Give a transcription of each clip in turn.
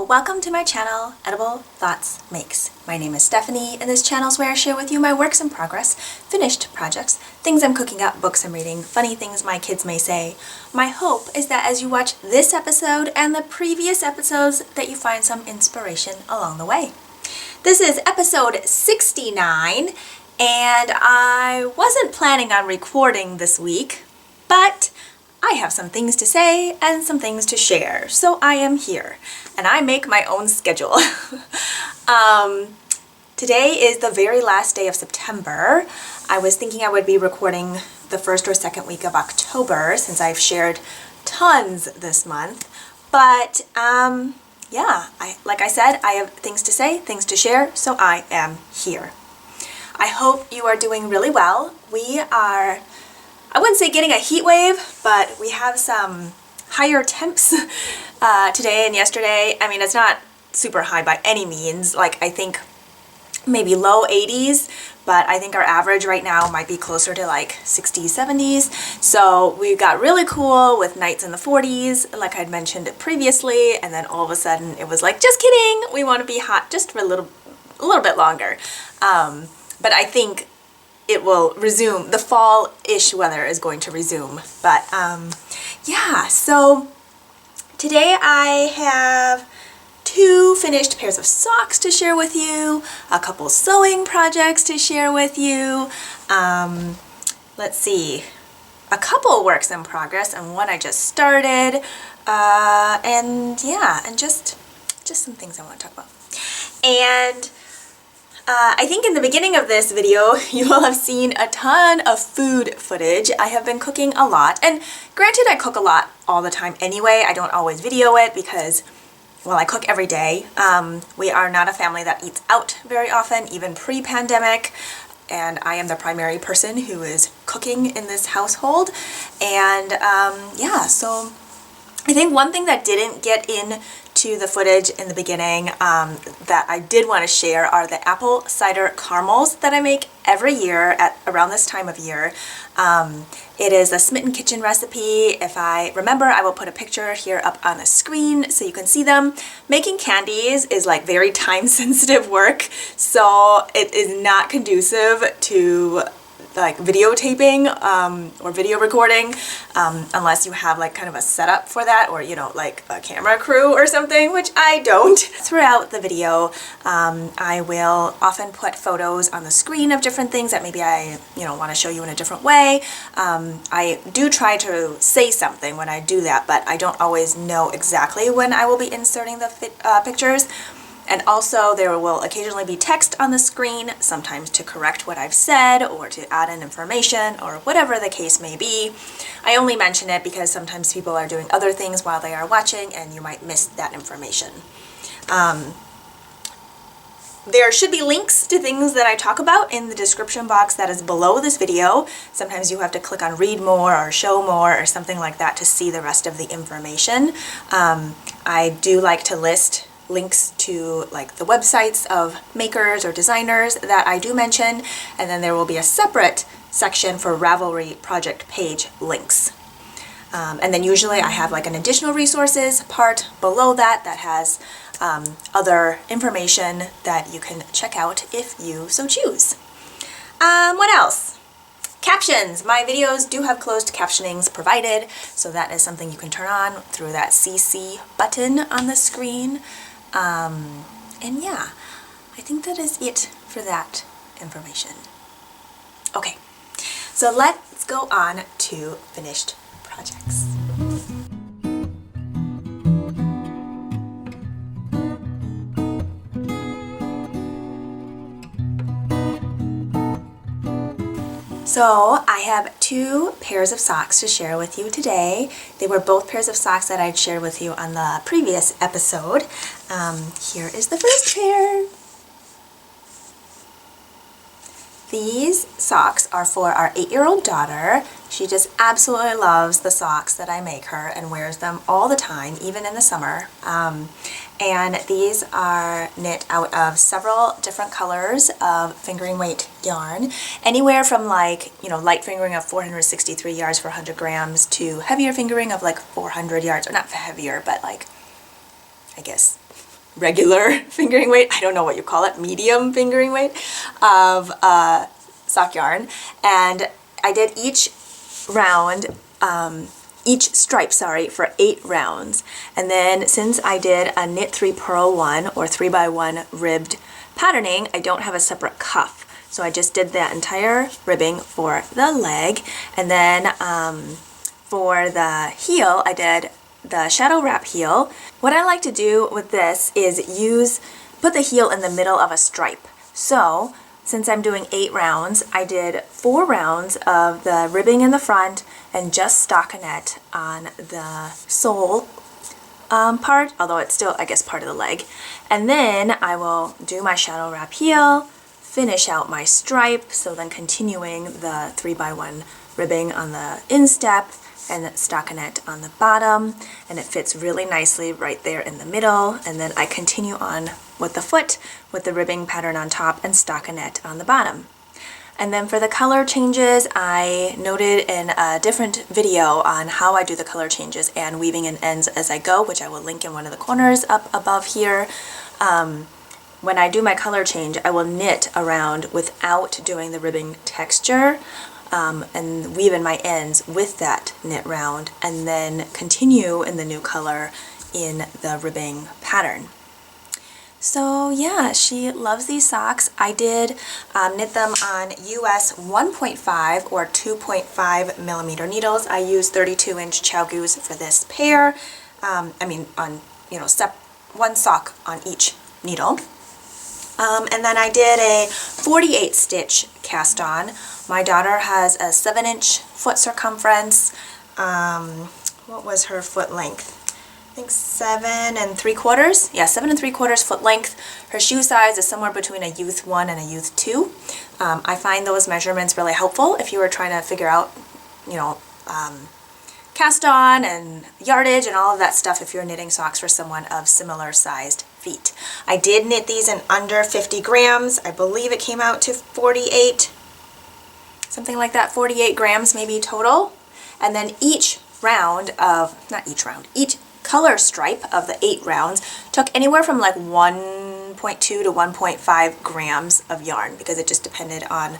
welcome to my channel, Edible Thoughts Makes. My name is Stephanie, and this channel is where I share with you my works in progress, finished projects, things I'm cooking up, books I'm reading, funny things my kids may say. My hope is that as you watch this episode and the previous episodes, that you find some inspiration along the way. This is episode 69, and I wasn't planning on recording this week, but I have some things to say and some things to share, so I am here, and I make my own schedule. Today is the very last day of September. I was thinking I would be recording the first or second week of October, since I've shared tons this month, but yeah, like I said, I have things to say, things to share, so I am here. I hope you are doing really well. We are, I wouldn't say getting a heat wave, but we have some higher temps today and yesterday. I mean, it's not super high by any means. Like, I think maybe low 80s, but I think our average right now might be closer to like 60s, 70s. So we got really cool with nights in the 40s, like I'd mentioned previously, and then all of a sudden it was like, just kidding, we want to be hot just for a little bit longer. But I think it will resume. The fall-ish weather is going to resume. But yeah, so today I have 2 finished pairs of socks to share with you, a couple sewing projects to share with you. Let's see, a couple works in progress and one I just started. And yeah, and just some things I want to talk about. And I think in the beginning of this video, you will have seen a ton of food footage. I have been cooking a lot, and granted I cook a lot all the time anyway. I don't always video it because, well, I cook every day. We are not a family that eats out very often, even pre-pandemic, and I am the primary person who is cooking in this household. And yeah, so I think one thing that didn't get in to the footage in the beginning that I did want to share are the apple cider caramels that I make every year at around this time of year. It is a Smitten Kitchen recipe. If I remember, I will put a picture here up on the screen so you can see them. Making candies is like very time-sensitive work, so it is not conducive to like videotaping or video recording unless you have like kind of a setup for that, or you know, like a camera crew or something, which I don't. Throughout the video I will often put photos on the screen of different things that maybe I want to show you in a different way. I do try to say something when I do that, but I don't always know exactly when I will be inserting the pictures. And also there will occasionally be text on the screen, sometimes to correct what I've said or to add in information or whatever the case may be. I only mention it because sometimes people are doing other things while they are watching and you might miss that information. There should be links to things that I talk about in the description box that is below this video. Sometimes you have to click on read more or show more or something like that to see the rest of the information. I do like to list links to like the websites of makers or designers that I do mention, and then there will be a separate section for Ravelry project page links. And then usually I have like an additional resources part below that that has other information that you can check out if you so choose. What else? Captions. My videos do have closed captionings provided, so that is something you can turn on through that CC button on the screen. And yeah, I think that is it for that information. Okay, so let's go on to finished projects. So I have 2 pairs of socks to share with you today. They were both pairs of socks that I'd shared with you on the previous episode. Here is the first pair. These socks are for our 8-year-old daughter. She just absolutely loves the socks that I make her and wears them all the time, even in the summer. And these are knit out of several different colors of fingering weight yarn, anywhere from like, light fingering of 463 yards for 100 grams to heavier fingering of like 400 yards, or not heavier, but like, I guess regular fingering weight, I don't know what you call it, medium fingering weight of sock yarn, and I did each round, each stripe, sorry, for 8 rounds. And then since I did a knit 3 purl 1 or 3x1 ribbed patterning, I don't have a separate cuff. So I just did that entire ribbing for the leg, and then for the heel, I did the shadow wrap heel. What I like to do with this is put the heel in the middle of a stripe. So since I'm doing 8 rounds, I did 4 rounds of the ribbing in the front and just stockinette on the sole part, although it's still, I guess, part of the leg. And then I will do my shadow wrap heel, finish out my stripe, so then continuing the 3x1 ribbing on the instep and stockinette on the bottom, and it fits really nicely right there in the middle. And then I continue on with the foot with the ribbing pattern on top and stockinette on the bottom. And then for the color changes, I noted in a different video on how I do the color changes and weaving in ends as I go, which I will link in one of the corners up above here. When I do my color change, I will knit around without doing the ribbing texture, and weave in my ends with that knit round, and then continue in the new color in the ribbing pattern. So yeah, she loves these socks. I did knit them on US 1.5 or 2.5 millimeter needles. I used 32-inch chow goose for this pair. On, one sock on each needle. And then I did a 48 stitch cast on. My daughter has a 7-inch foot circumference. What was her foot length? I think 7 3/4. Yeah, 7 3/4 foot length. Her shoe size is somewhere between a youth 1 and a youth 2. I find those measurements really helpful if you are trying to figure out, cast on and yardage and all of that stuff if you're knitting socks for someone of similar sized feet. I did knit these in under 50 grams. I believe it came out to 48, something like that, 48 grams maybe total. And then each color stripe of the 8 rounds took anywhere from like 1.2 to 1.5 grams of yarn, because it just depended on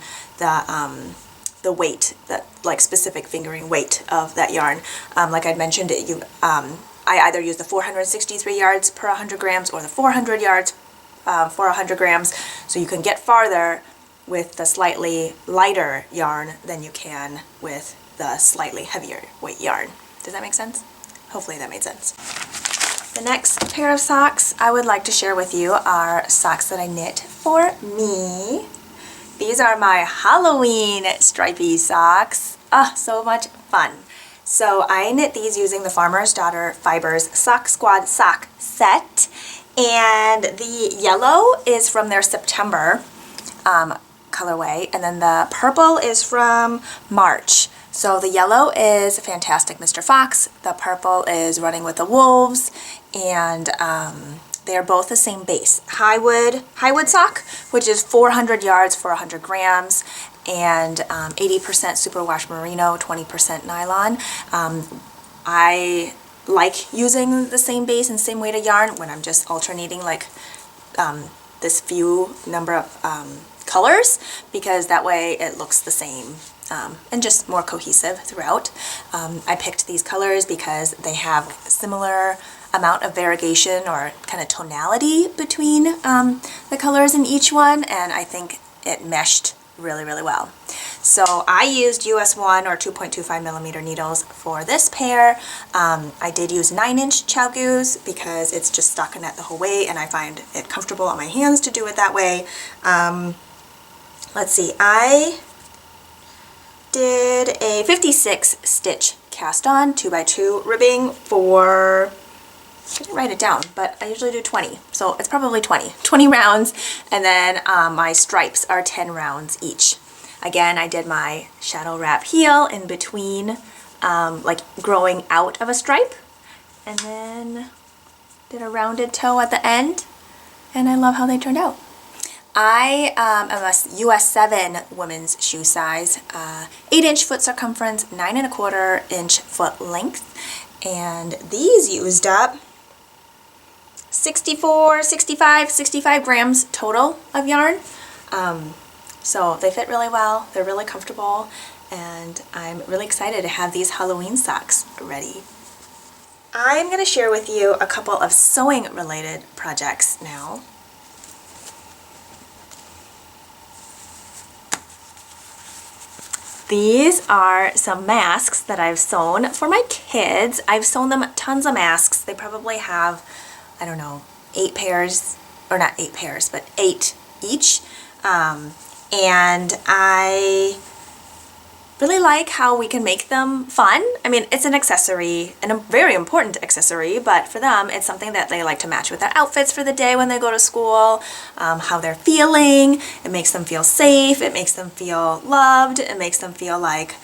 the weight, that like specific fingering weight of that yarn. Like I'd mentioned, I either use the 463 yards per 100 grams or the 400 yards for 100 grams, so you can get farther with the slightly lighter yarn than you can with the slightly heavier weight yarn. Does that make sense? Hopefully that made sense. The next pair of socks I would like to share with you are socks that I knit for me. These are my Halloween stripy socks. Ah, so much fun. So I knit these using the Farmer's Daughter Fibers Sock Squad sock set, and the yellow is from their September colorway, and then the purple is from March. So the yellow is Fantastic Mr. Fox, the purple is Running with the Wolves, and they're both the same base. Highwood sock, which is 400 yards for 100 grams, and 80% superwash merino, 20% nylon. I like using the same base and same weight of yarn when I'm just alternating like this few number of colors, because that way it looks the same and just more cohesive throughout. I picked these colors because they have similar amount of variegation or kind of tonality between the colors in each one, and I think it meshed really, really well. So I used US 1 or 2.25 millimeter needles for this pair. I did use 9-inch chow goose because it's just stockinette the whole way, and I find it comfortable on my hands to do it that way. Let's see, I did a 56 stitch cast on 2x2 ribbing for, I didn't write it down, but I usually do 20, so it's probably 20 rounds, and then my stripes are 10 rounds each. Again, I did my shadow wrap heel in between, like growing out of a stripe, and then did a rounded toe at the end, and I love how they turned out. I am a US 7 women's shoe size, 8-inch foot circumference, 9.25-inch foot length, and these used up 65 grams total of yarn. So they fit really well, they're really comfortable, and I'm really excited to have these Halloween socks ready. I'm going to share with you a couple of sewing related projects now. These are some masks that I've sewn for my kids. I've sewn them tons of masks. They probably have, I don't know, 8 pairs, or not 8 pairs, but 8 each. And I really like how we can make them fun. I mean, it's an accessory, and a very important accessory, but for them, it's something that they like to match with their outfits for the day when they go to school, how they're feeling. It makes them feel safe, it makes them feel loved, it makes them feel like,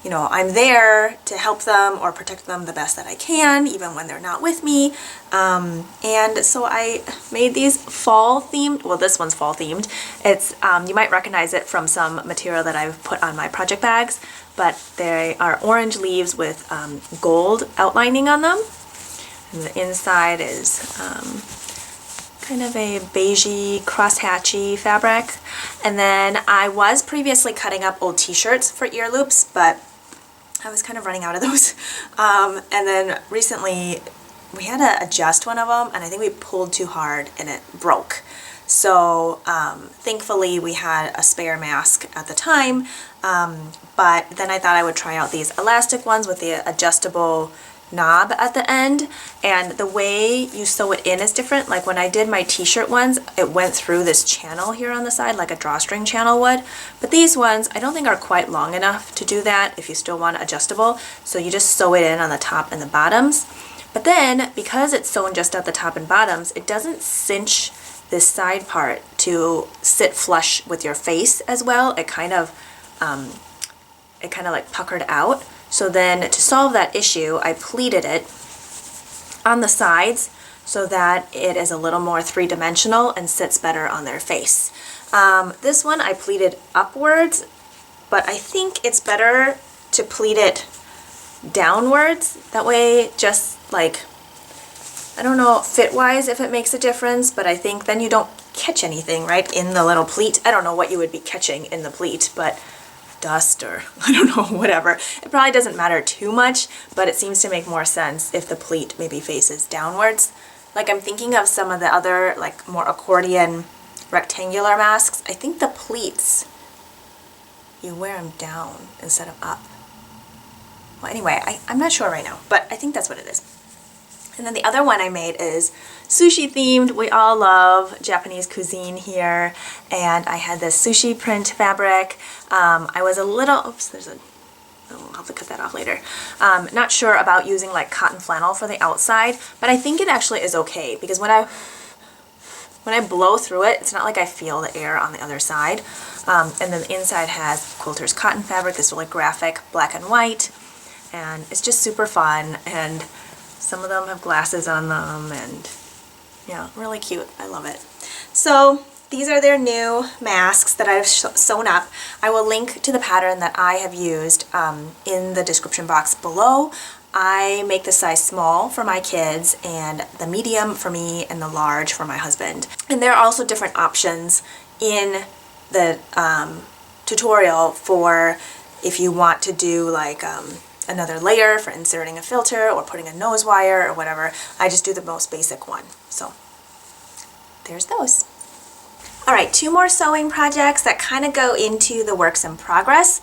you know, I'm there to help them or protect them the best that I can, even when they're not with me. And so I made these fall themed, well, this one's fall themed. It's, you might recognize it from some material that I've put on my project bags, but they are orange leaves with gold outlining on them. And the inside is kind of a beigey crosshatchy fabric. And then I was previously cutting up old t-shirts for ear loops, but I was kind of running out of those. And then recently we had to adjust one of them, and I think we pulled too hard and it broke. So thankfully we had a spare mask at the time, but then I thought I would try out these elastic ones with the adjustable knob at the end, and the way you sew it in is different. Like when I did my t-shirt ones, it went through this channel here on the side like a drawstring channel would, but these ones I don't think are quite long enough to do that if you still want adjustable, so you just sew it in on the top and the bottoms. But then because it's sewn just at the top and bottoms, it doesn't cinch this side part to sit flush with your face as well. It kind of like puckered out. So then to solve that issue, I pleated it on the sides so that it is a little more three-dimensional and sits better on their face. This one I pleated upwards, but I think it's better to pleat it downwards. That way, just like, I don't know fit-wise if it makes a difference, but I think then you don't catch anything, right, in the little pleat. I don't know what you would be catching in the pleat, but dust or I don't know, whatever. It probably doesn't matter too much, but it seems to make more sense if the pleat maybe faces downwards. Like I'm thinking of some of the other like more accordion rectangular masks. I think the pleats, you wear them down instead of up. Well, anyway, I'm not sure right now, but I think that's what it is. And then the other one I made is sushi themed. We all love Japanese cuisine here, and I had this sushi print fabric. I was a little, oops, I'll have to cut that off later. Not sure about using like cotton flannel for the outside, but I think it actually is okay because when I blow through it, it's not like I feel the air on the other side. And then the inside has Quilter's cotton fabric, this really graphic black and white, and it's just super fun. And some of them have glasses on them, and yeah, really cute. I love it. So these are their new masks that I've sewn up. I will link to the pattern that I have used in the description box below. I make the size small for my kids and the medium for me and the large for my husband. And there are also different options in the tutorial for if you want to do like another layer for inserting a filter or putting a nose wire or whatever. I just do the most basic one. So there's those. Alright, 2 more sewing projects that kind of go into the works in progress,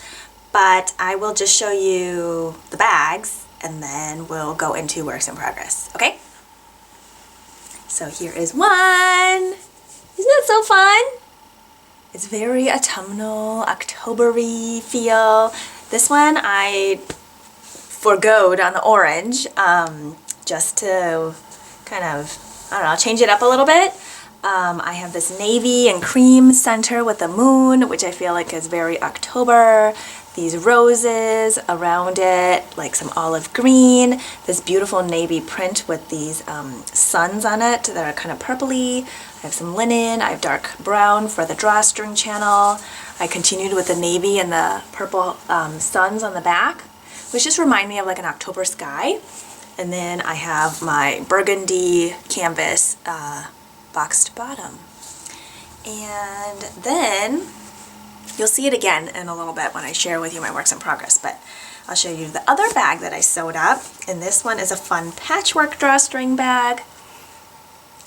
but I will just show you the bags and then we'll go into works in progress, okay? So here is one. Isn't that so fun? It's very autumnal, October-y feel. This one I forgoed on the orange just to kind of, I don't know, change it up a little bit. I have this navy and cream center with the moon, which I feel like is very October. These roses around it, like some olive green. This beautiful navy print with these suns on it that are kind of purpley. I have some linen. I have dark brown for the drawstring channel. I continued with the navy and the purple suns on the back, which just remind me of like an October sky. And then I have my burgundy canvas boxed bottom. And then you'll see it again in a little bit when I share with you my works in progress, but I'll show you the other bag that I sewed up. And this one is a fun patchwork drawstring bag.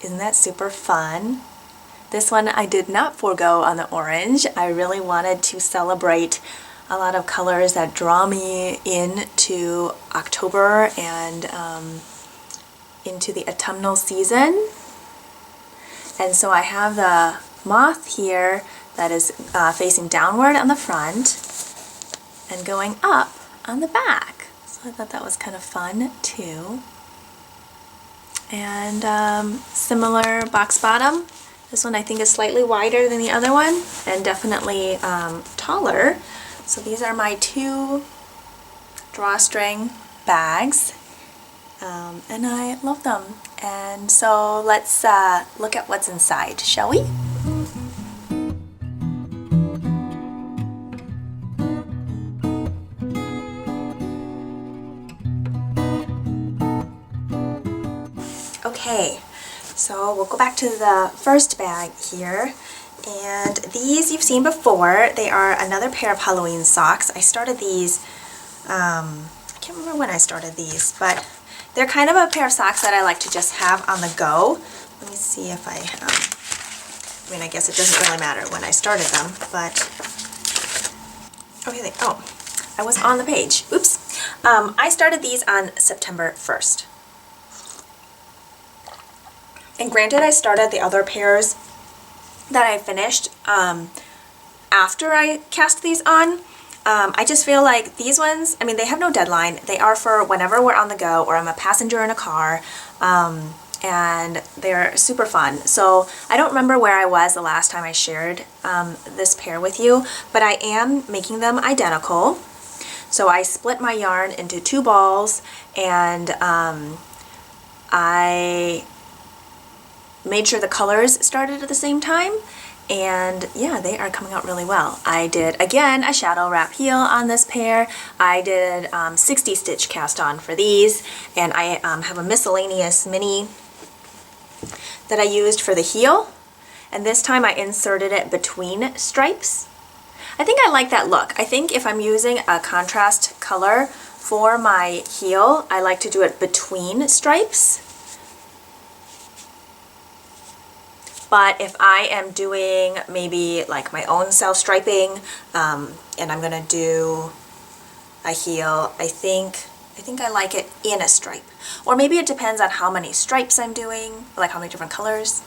Isn't that super fun? This one I did not forego on the orange. I really wanted to celebrate a lot of colors that draw me into October and into the autumnal season. And so I have the moth here that is facing downward on the front and going up on the back. So I thought that was kind of fun too. And similar box bottom. This one I think is slightly wider than the other one and definitely taller. So these are my two drawstring bags, and I love them. And so let's look at what's inside, shall we? Okay, so we'll go back to the first bag here. And these you've seen before. They are another pair of Halloween socks. I started these, I can't remember when I started these, but they're kind of a pair of socks that I like to just have on the go. Let me see if I mean, I guess it doesn't really matter when I started them, but, okay, oh, I was on the page. Oops. I started these on September 1st. And granted, I started the other pairs that I finished after I cast these on. I just feel like these ones, I mean, they have no deadline. They are for whenever we're on the go or I'm a passenger in a car, and they're super fun. So I don't remember where I was the last time I shared this pair with you, but I am making them identical. So I split my yarn into two balls, and I made sure the colors started at the same time, and yeah, they are coming out really well. I did, again, a shadow wrap heel on this pair. I did 60 stitch cast on for these, and I have a miscellaneous mini that I used for the heel, and this time I inserted it between stripes. I think I like that look. I think if I'm using a contrast color for my heel, I like to do it between stripes. But if I am doing maybe like my own self-striping, and I'm gonna do a heel, I think I like it in a stripe. Or maybe it depends on how many stripes I'm doing, like how many different colors.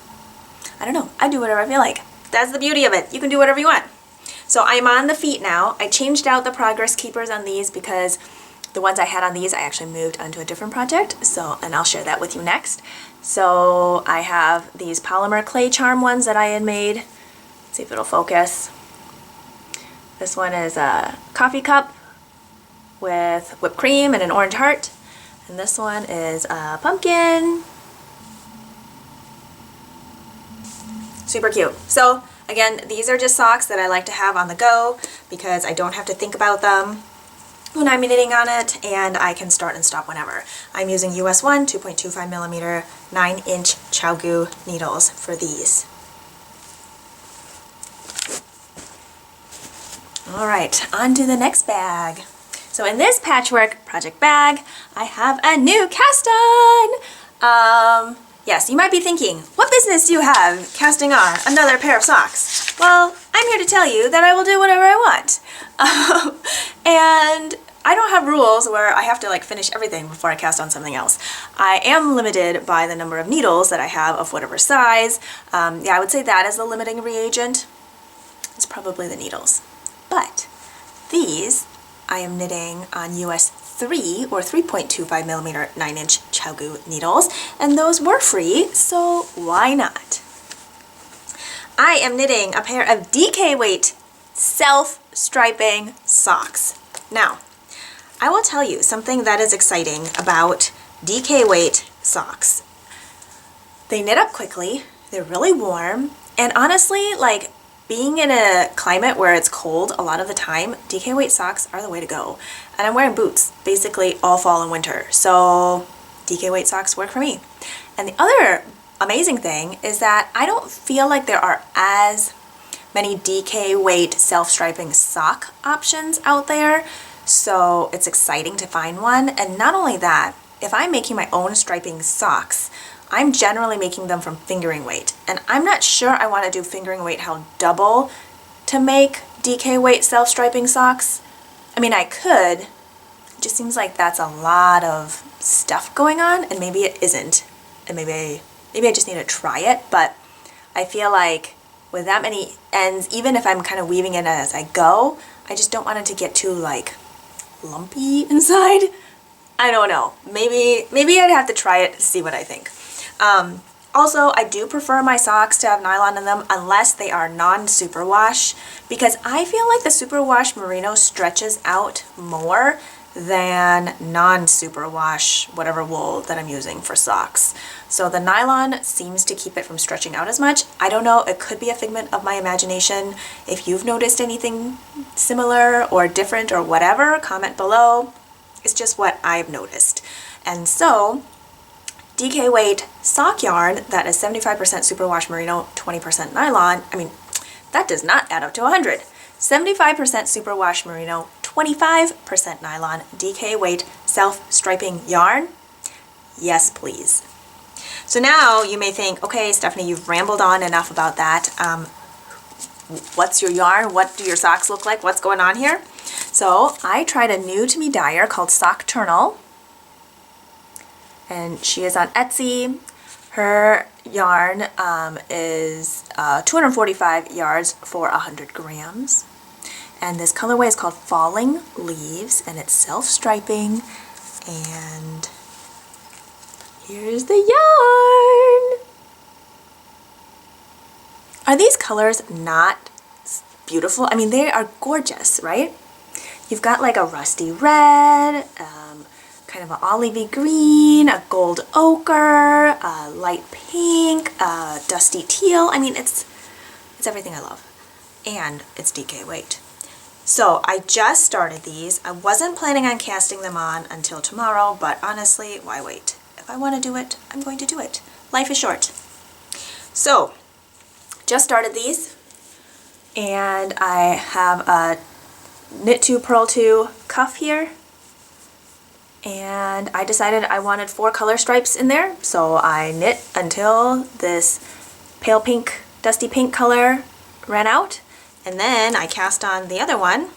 I don't know, I do whatever I feel like. That's the beauty of it, you can do whatever you want. So I'm on the feet now. I changed out the progress keepers on these because the ones I had on these I actually moved onto a different project, and I'll share that with you next. So I have these polymer clay charm ones that I had made. Let's see if it'll focus. This one is a coffee cup with whipped cream and an orange heart. And this one is a pumpkin. Super cute. So again, these are just socks that I like to have on the go because I don't have to think about them when I'm knitting on it, and I can start and stop whenever. I'm using US 1 2.25 millimeter 9-inch Chowgu needles for these. Alright, on to the next bag. So in this patchwork project bag, I have a new cast on! Yes, you might be thinking, what business do you have casting on another pair of socks? Well, I'm here to tell you that I will do whatever I want. And I don't have rules where I have to like finish everything before I cast on something else. I am limited by the number of needles that I have of whatever size. Yeah, I would say that is the limiting reagent. It's probably the needles. But these I am knitting on US 3 or 3.25 millimeter 9-inch Chowgu needles, and those were free, so why not? I am knitting a pair of DK weight self-striping socks. Now, I will tell you something that is exciting about DK weight socks. They knit up quickly, they're really warm, and honestly, like, being in a climate where it's cold a lot of the time, DK weight socks are the way to go. And I'm wearing boots basically all fall and winter. So DK weight socks work for me. And the other amazing thing is that I don't feel like there are as many DK weight self-striping sock options out there, so it's exciting to find one. And not only that, if I'm making my own striping socks, I'm generally making them from fingering weight, and I'm not sure I want to do fingering weight held double to make DK weight self-striping socks. I mean, I could, it just seems like that's a lot of stuff going on, and maybe it isn't, and maybe I just need to try it. But I feel like with that many ends, even if I'm kind of weaving it as I go, I just don't want it to get too like lumpy inside. I don't know. Maybe I'd have to try it to see what I think. Also, I do prefer my socks to have nylon in them unless they are non-superwash, because I feel like the superwash merino stretches out more than non-superwash whatever wool that I'm using for socks. So the nylon seems to keep it from stretching out as much. I don't know, it could be a figment of my imagination. If you've noticed anything similar or different or whatever, comment below. It's just what I've noticed. And so DK weight sock yarn that is 75% superwash merino, 20% nylon, I mean, that does not add up to 100. 75% superwash merino, 25% nylon, DK weight self-striping yarn. Yes, please. So now you may think, okay, Stephanie, you've rambled on enough about that. What's your yarn? What do your socks look like? What's going on here? So I tried a new to me dyer called Sockturnal, and she is on Etsy. Her yarn is 245 yards for 100 grams. And this colorway is called Falling Leaves, and it's self-striping. And here's the yarn. Are these colors not beautiful? I mean, they are gorgeous, right? You've got like a rusty red, kind of an olivey green, a gold ochre, a light pink, a dusty teal. I mean, it's everything I love. And it's DK weight. So I just started these. I wasn't planning on casting them on until tomorrow, but honestly, why wait? If I want to do it, I'm going to do it. Life is short. So, just started these, and I have a knit 2 purl 2 cuff here, and I decided I wanted 4 color stripes in there, so I knit until this pale pink, dusty pink color ran out, and then I cast on the other one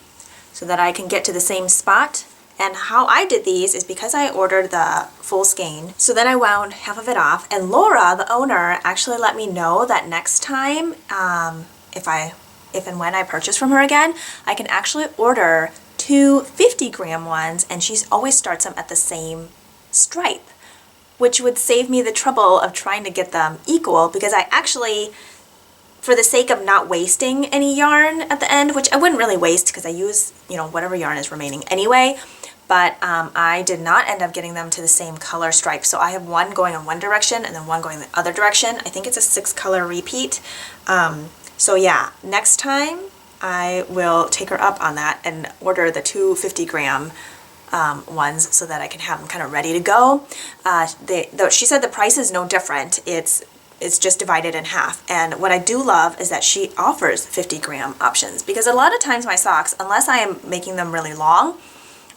so that I can get to the same spot. And how I did these is because I ordered the full skein, so then I wound half of it off, and Laura, the owner, actually let me know that next time, if and when I purchase from her again, I can actually order 2 50-gram ones, and she always starts them at the same stripe, which would save me the trouble of trying to get them equal, because I actually, for the sake of not wasting any yarn at the end, which I wouldn't really waste because I use, you know, whatever yarn is remaining anyway, but I did not end up getting them to the same color stripe. So I have one going in one direction and then one going the other direction. I think it's a 6-color repeat. So yeah, next time I will take her up on that and order the 2 50-gram ones so that I can have them kind of ready to go. She said the price is no different. It's just divided in half. And what I do love is that she offers 50-gram options, because a lot of times my socks, unless I am making them really long,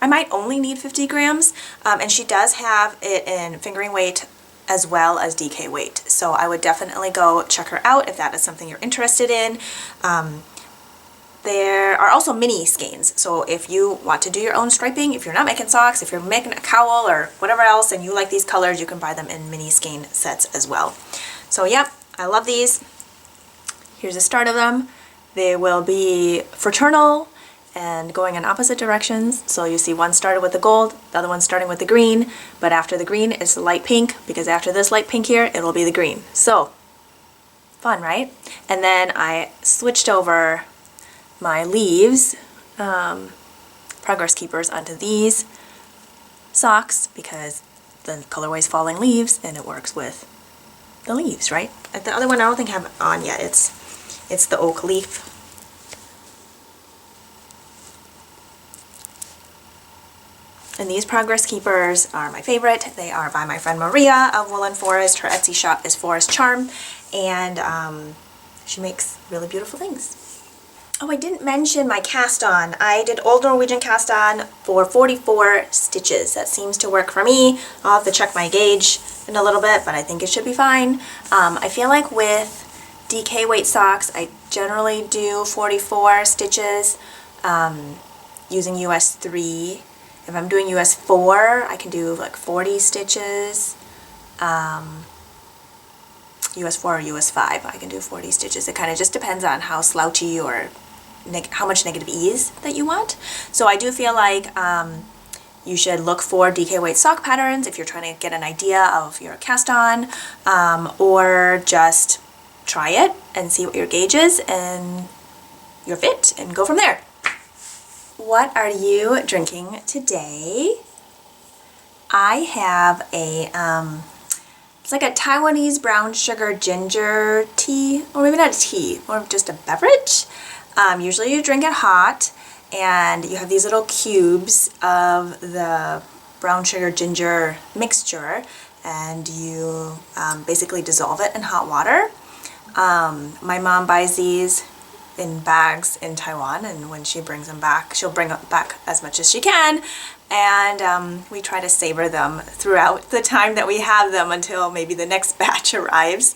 I might only need 50 grams. And she does have it in fingering weight as well as DK weight. So I would definitely go check her out if that is something you're interested in. There are also mini skeins. So if you want to do your own striping, if you're not making socks, if you're making a cowl or whatever else and you like these colors, you can buy them in mini skein sets as well. So yeah, I love these. Here's a start of them. They will be fraternal and going in opposite directions. So you see one started with the gold, the other one starting with the green, but after the green is the light pink, because after this light pink here, it will be the green. So fun, right? And then I switched over my leaves, Progress Keepers, onto these socks because the colorway is Falling Leaves and it works with the leaves, right? The other one I don't think I have it on yet. It's the oak leaf. And these Progress Keepers are my favorite. They are by my friend Maria of Woolen Forest. Her Etsy shop is Forest Charm, and she makes really beautiful things. Oh, I didn't mention my cast on. I did Old Norwegian cast on for 44 stitches. That seems to work for me. I'll have to check my gauge in a little bit, but I think it should be fine. I feel like with DK weight socks, I generally do 44 stitches using US 3. If I'm doing US 4, I can do like 40 stitches. US 4 or US 5, I can do 40 stitches. It kind of just depends on how slouchy or how much negative ease that you want. So I do feel like you should look for DK weight sock patterns if you're trying to get an idea of your cast on, or just try it and see what your gauge is and your fit and go from there. What are you drinking today? I have a, it's like a Taiwanese brown sugar ginger tea, or maybe not a tea, more of just a beverage. Usually you drink it hot, and you have these little cubes of the brown sugar ginger mixture, and you basically dissolve it in hot water. My mom buys these in bags in Taiwan, and when she brings them back, she'll bring back as much as she can, and we try to savor them throughout the time that we have them until maybe the next batch arrives.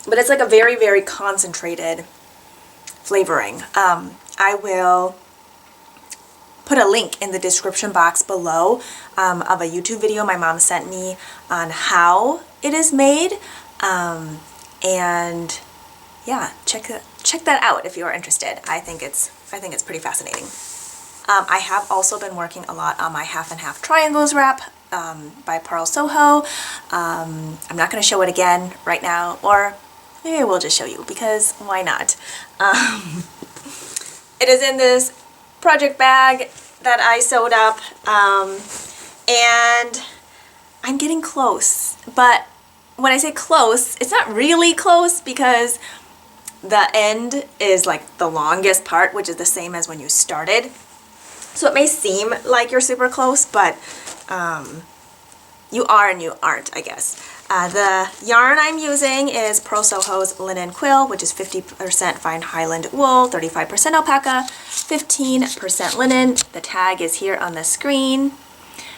But it's like a very, very concentrated flavoring. I will put a link in the description box below of a YouTube video my mom sent me on how it is made, and yeah, check that out if you are interested. I think it's pretty fascinating. I have also been working a lot on my half and half triangles wrap by Pearl Soho. I'm not going to show it again right now, or maybe I will just show you because why not? It is in this project bag that I sewed up, and I'm getting close. But when I say close, it's not really close because the end is like the longest part, which is the same as when you started. So it may seem like you're super close, but you are and you aren't, I guess. The yarn I'm using is Pearl Soho's Linen Quill, which is 50% fine Highland wool, 35% alpaca, 15% linen. The tag is here on the screen.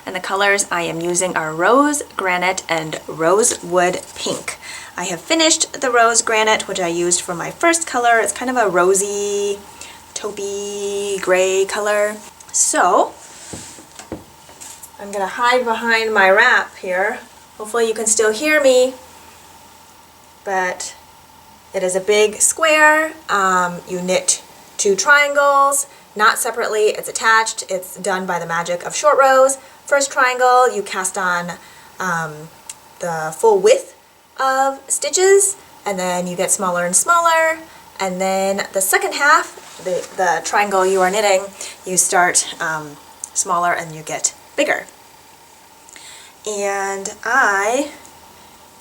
And the colors I am using are Rose Granite and Rosewood Pink. I have finished the Rose Granite, which I used for my first color. It's kind of a rosy, taupey, gray color. So I'm gonna hide behind my wrap here. Hopefully you can still hear me, but it is a big square. You knit 2 triangles, not separately, it's attached. It's done by the magic of short rows. First triangle, you cast on the full width of stitches, and then you get smaller and smaller, and then the second half, the triangle you are knitting, you start smaller and you get bigger. And I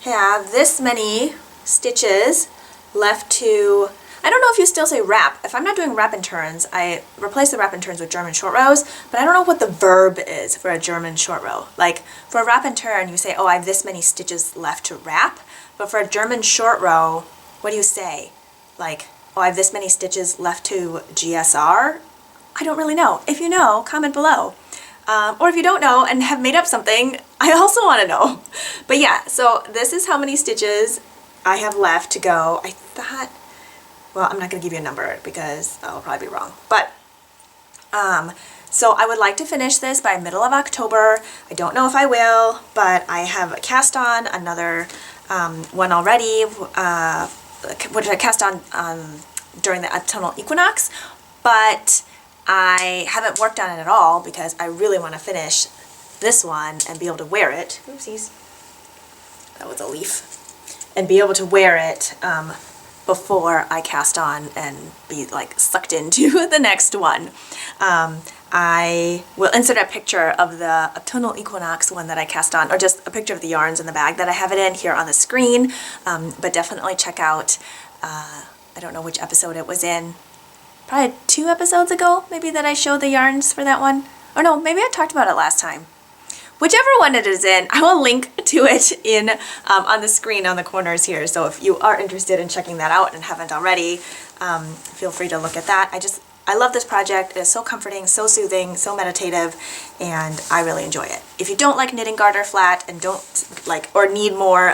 have this many stitches left to, I don't know if you still say wrap. If I'm not doing wrap and turns, I replace the wrap and turns with German short rows, but I don't know what the verb is for a German short row. Like for a wrap and turn, you say, oh, I have this many stitches left to wrap. But for a German short row, what do you say? Like, oh, I have this many stitches left to GSR? I don't really know. If you know, comment below. Or if you don't know and have made up something, I also want to know. But yeah, so this is how many stitches I have left to go. I thought, well, I'm not going to give you a number because I'll probably be wrong. But, so I would like to finish this by middle of October. I don't know if I will, but I have cast on another one already, which I cast on during the autumnal equinox, but I haven't worked on it at all because I really want to finish this one and be able to wear it. Oopsies. That was a leaf. And be able to wear it before I cast on and be like sucked into the next one. I will insert a picture of the autumnal equinox one that I cast on, or just a picture of the yarns in the bag that I have it in here on the screen. But definitely check out, I don't know which episode it was in, probably 2 episodes ago, maybe, that I showed the yarns for that one. Or no, maybe I talked about it last time. Whichever one it is in, I will link to it in on the screen on the corners here. So if you are interested in checking that out and haven't already, feel free to look at that. I love this project. It is so comforting, so soothing, so meditative, and I really enjoy it. If you don't like knitting garter flat and don't like or need more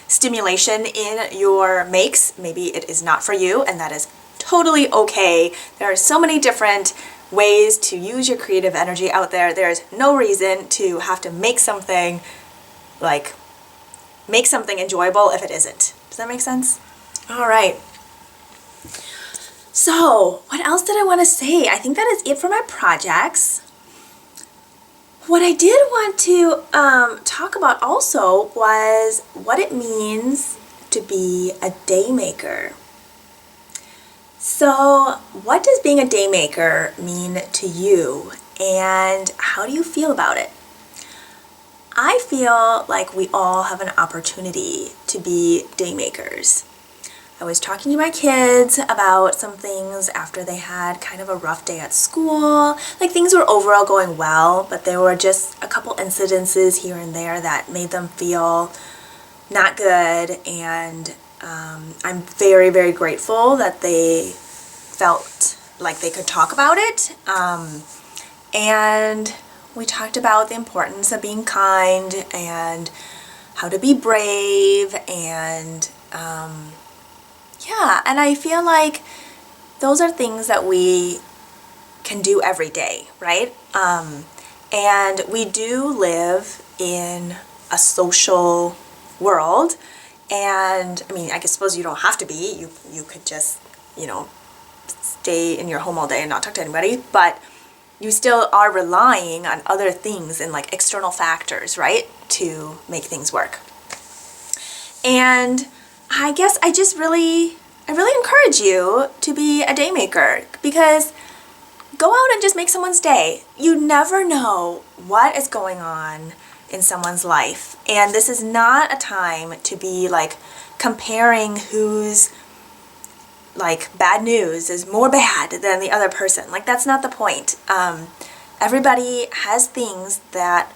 stimulation in your makes, maybe it is not for you, and that is totally okay. There are so many different ways to use your creative energy out there. There's no reason to have to make something enjoyable if it isn't. Does that make sense? All right. So, what else did I want to say? I think that is it for my projects. What I did want to talk about also was what it means to be a day maker. So, what does being a day maker mean to you, and how do you feel about it? I feel like we all have an opportunity to be day makers. I was talking to my kids about some things after they had kind of a rough day at school. Like, things were overall going well, but there were just a couple incidences here and there that made them feel not good, and I'm very, very grateful that they felt like they could talk about it. And we talked about the importance of being kind and how to be brave, and yeah, and I feel like those are things that we can do every day, right? And we do live in a social world, and I mean, I suppose you don't have to be. You could just, stay in your home all day and not talk to anybody, but you still are relying on other things and like external factors, right, to make things work. And I guess I really encourage you to be a day maker, because go out and just make someone's day. You never know what is going on in someone's life, and this is not a time to be like comparing whose like bad news is more bad than the other person. Like, that's not the point. Everybody has things that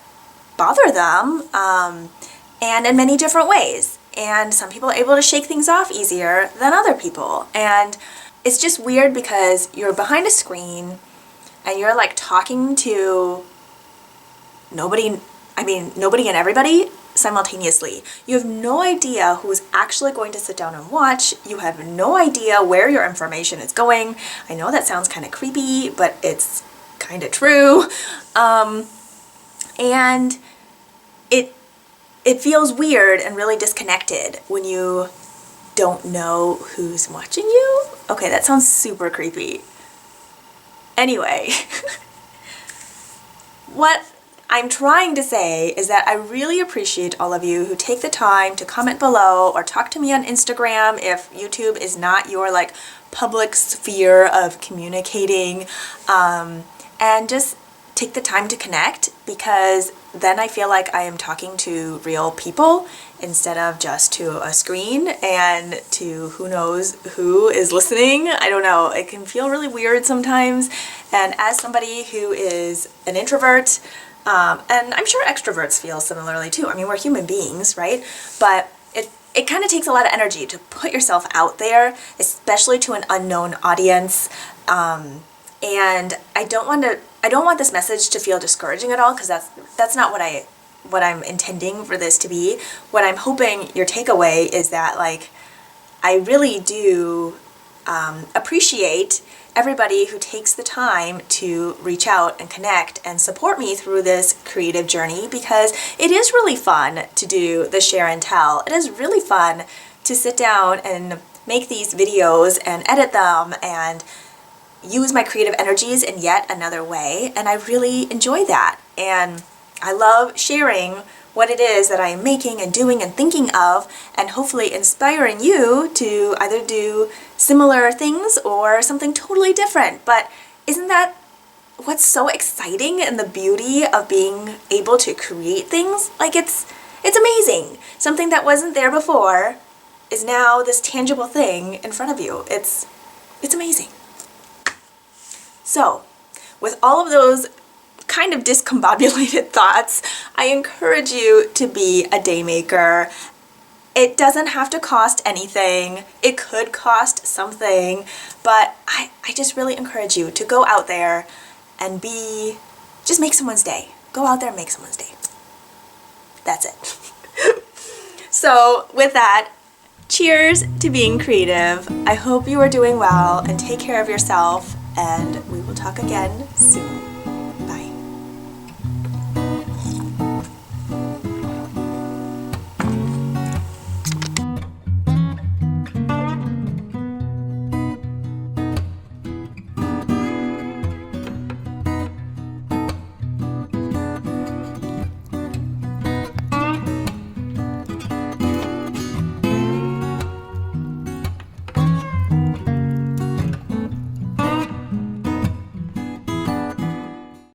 bother them, and in many different ways. And some people are able to shake things off easier than other people. And it's just weird because you're behind a screen and you're like talking to nobody and everybody simultaneously. You have no idea who's actually going to sit down and watch. You have no idea where your information is going. I know that sounds kind of creepy, but it's kind of true. And it feels weird and really disconnected when you don't know who's watching you. Okay, that sounds super creepy. Anyway, what I'm trying to say is that I really appreciate all of you who take the time to comment below or talk to me on Instagram if YouTube is not your like public sphere of communicating, and just take the time to connect, because then I feel like I am talking to real people instead of just to a screen and to who knows who is listening. I don't know, it can feel really weird sometimes, and as somebody who is an introvert, and I'm sure extroverts feel similarly too. I mean, we're human beings, right? But it kind of takes a lot of energy to put yourself out there, especially to an unknown audience. And I don't want this message to feel discouraging at all, because that's not what I'm intending for this to be. What I'm hoping your takeaway is that, like, I really do appreciate everybody who takes the time to reach out and connect and support me through this creative journey, because it is really fun to do the share and tell. It is really fun to sit down and make these videos and edit them and use my creative energies in yet another way, and I really enjoy that. And I love sharing what it is that I am making and doing and thinking of, and hopefully inspiring you to either do similar things or something totally different. But isn't that what's so exciting and the beauty of being able to create things? Like, it's amazing. Something that wasn't there before is now this tangible thing in front of you. It's amazing. So, with all of those kind of discombobulated thoughts, I encourage you to be a day maker. It doesn't have to cost anything. It could cost something, but I just really encourage you to go out there and just make someone's day. Go out there and make someone's day. That's it. So with that, cheers to being creative. I hope you are doing well and take care of yourself, and we will talk again soon.